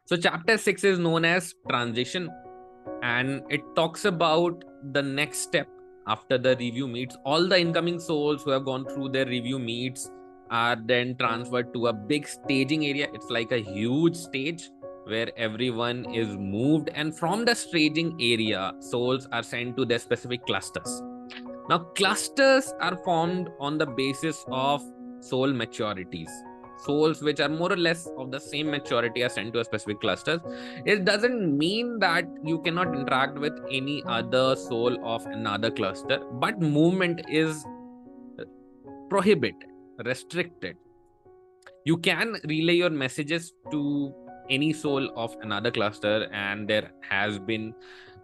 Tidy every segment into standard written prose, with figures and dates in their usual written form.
So chapter 6 is known as transition, and it talks about the next step after the review meets. All the incoming souls who have gone through their review meets are then transferred to a big staging area. It's like a huge stage where everyone is moved, and from the staging area, souls are sent to their specific clusters. Now, clusters are formed on the basis of soul maturities. Souls which are more or less of the same maturity are sent to a specific clusters. It doesn't mean that you cannot interact with any other soul of another cluster, but movement is prohibited, restricted. You can relay your messages to any soul of another cluster, and there has been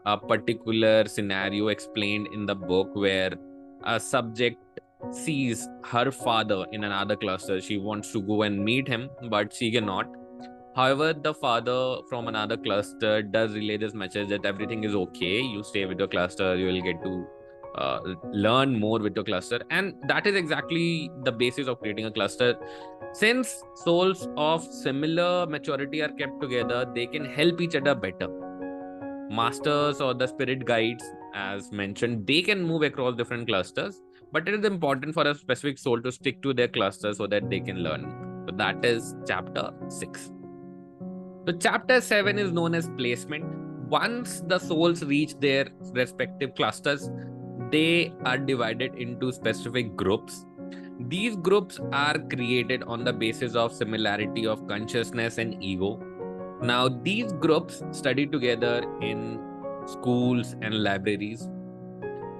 a particular scenario explained in the book where a subject sees her father in another cluster. She wants to go and meet him, but she cannot. However, the father from another cluster does relay this message that everything is okay. You stay with your cluster, you will get to learn more with your cluster. And that is exactly the basis of creating a cluster. Since souls of similar maturity are kept together, they can help each other better. Masters or the spirit guides, as mentioned, they can move across different clusters, but it is important for a specific soul to stick to their cluster so that they can learn. So that is chapter 6. So chapter 7 is known as placement. Once the souls reach their respective clusters, they are divided into specific groups. These groups are created on the basis of similarity of consciousness and ego. Now, these groups study together in schools and libraries.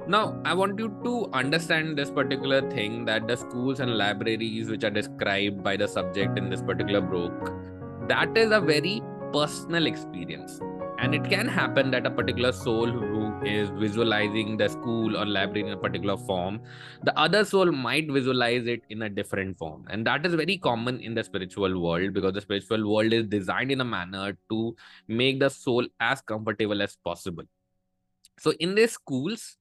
Now, I want you to understand this particular thing, that the schools and libraries which are described by the subject in this particular book, that is a very personal experience. And it can happen that a particular soul who is visualizing the school or library in a particular form, the other soul might visualize it in a different form. And that is very common in the spiritual world, because the spiritual world is designed in a manner to make the soul as comfortable as possible. So in these schools,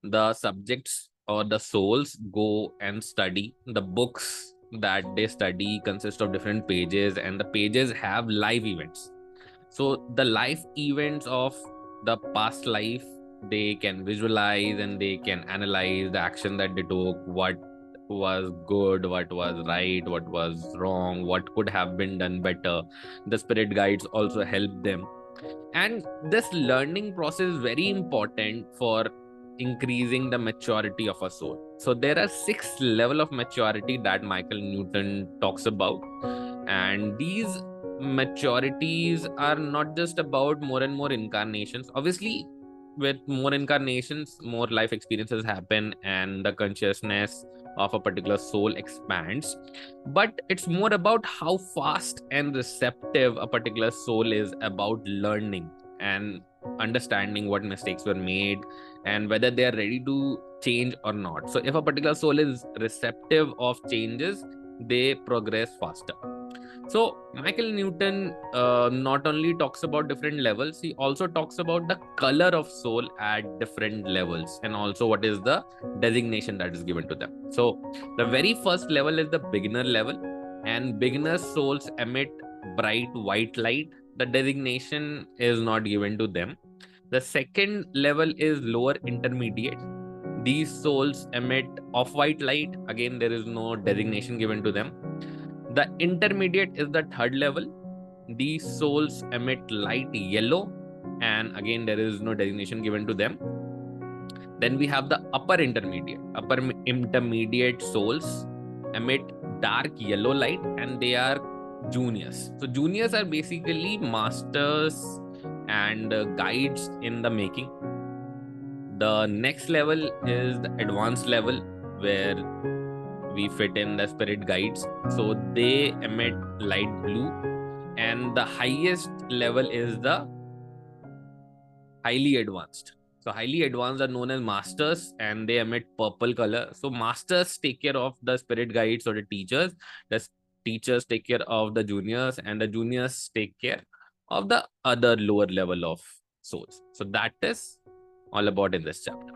the subjects or the souls go and study. The books that they study consist of different pages, and the pages have live events. So the life events of the past life, they can visualize and they can analyze the action that they took, what was good, what was right, what was wrong, what could have been done better. The spirit guides also help them. And this learning process is very important for increasing the maturity of a soul. So there are 6 levels of maturity that Michael Newton talks about. And these maturities are not just about more and more incarnations. Obviously, with more incarnations, more life experiences happen, and the consciousness of a particular soul expands. But it's more about how fast and receptive a particular soul is about learning and understanding what mistakes were made and whether they are ready to change or not. So if a particular soul is receptive of changes, they progress faster. So Michael Newton not only talks about different levels, he also talks about the color of soul at different levels, and also what is the designation that is given to them. So the very first level is the beginner level, and beginner souls emit bright white light. The designation is not given to them. The second level is lower intermediate. These souls emit off-white light. Again, there is no designation given to them. The intermediate is the third level. These souls emit light yellow, and again, there is no designation given to them. Then we have the upper intermediate. Upper intermediate souls emit dark yellow light, and they are juniors. So juniors are basically masters and guides in the making. The next level is the advanced level, where we fit in the spirit guides. So they emit light blue, and the highest level is the highly advanced. So highly advanced are known as masters, and they emit purple color. So masters take care of the spirit guides or the teachers. The teachers take care of the juniors, and the juniors take care of the other lower level of souls. So that is all about in this chapter.